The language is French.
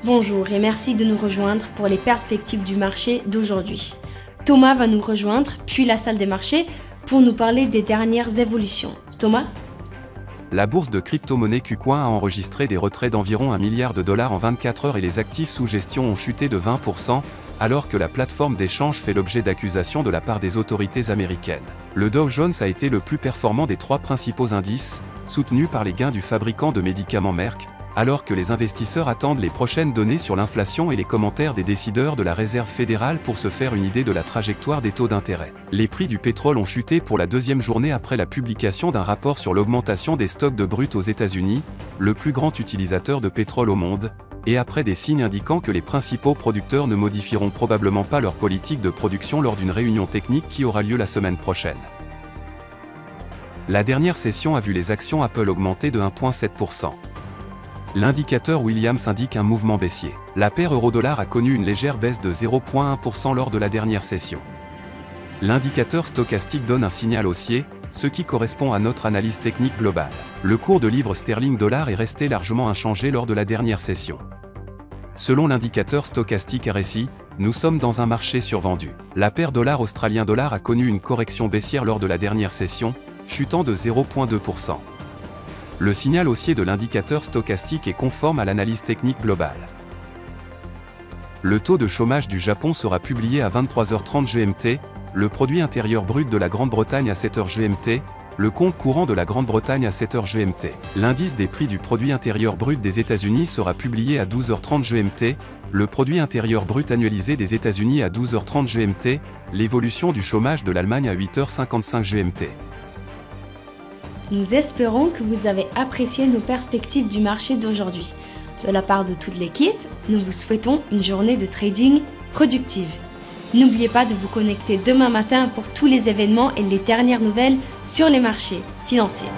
Bonjour et merci de nous rejoindre pour les perspectives du marché d'aujourd'hui. Thomas va nous rejoindre, puis la salle des marchés, pour nous parler des dernières évolutions. Thomas ? La bourse de crypto-monnaie KuCoin a enregistré des retraits d'environ $1 milliard en 24 heures et les actifs sous gestion ont chuté de 20%, alors que la plateforme d'échange fait l'objet d'accusations de la part des autorités américaines. Le Dow Jones a été le plus performant des trois principaux indices, soutenu par les gains du fabricant de médicaments Merck, alors que les investisseurs attendent les prochaines données sur l'inflation et les commentaires des décideurs de la Réserve fédérale pour se faire une idée de la trajectoire des taux d'intérêt. Les prix du pétrole ont chuté pour la deuxième journée après la publication d'un rapport sur l'augmentation des stocks de brut aux États-Unis, le plus grand utilisateur de pétrole au monde, et après des signes indiquant que les principaux producteurs ne modifieront probablement pas leur politique de production lors d'une réunion technique qui aura lieu la semaine prochaine. La dernière session a vu les actions Apple augmenter de 1,7%. L'indicateur Williams indique un mouvement baissier. La paire euro-dollar a connu une légère baisse de 0,1% lors de la dernière session. L'indicateur stochastique donne un signal haussier, ce qui correspond à notre analyse technique globale. Le cours de livre sterling-dollar est resté largement inchangé lors de la dernière session. Selon l'indicateur stochastique RSI, nous sommes dans un marché survendu. La paire dollar-australien-dollar a connu une correction baissière lors de la dernière session, chutant de 0,2%. Le signal haussier de l'indicateur stochastique est conforme à l'analyse technique globale. Le taux de chômage du Japon sera publié à 23h30 GMT, le produit intérieur brut de la Grande-Bretagne à 7h GMT, le compte courant de la Grande-Bretagne à 7h GMT. L'indice des prix du produit intérieur brut des États-Unis sera publié à 12h30 GMT, le produit intérieur brut annualisé des États-Unis à 12h30 GMT, l'évolution du chômage de l'Allemagne à 8h55 GMT. Nous espérons que vous avez apprécié nos perspectives du marché d'aujourd'hui. De la part de toute l'équipe, nous vous souhaitons une journée de trading productive. N'oubliez pas de vous connecter demain matin pour tous les événements et les dernières nouvelles sur les marchés financiers.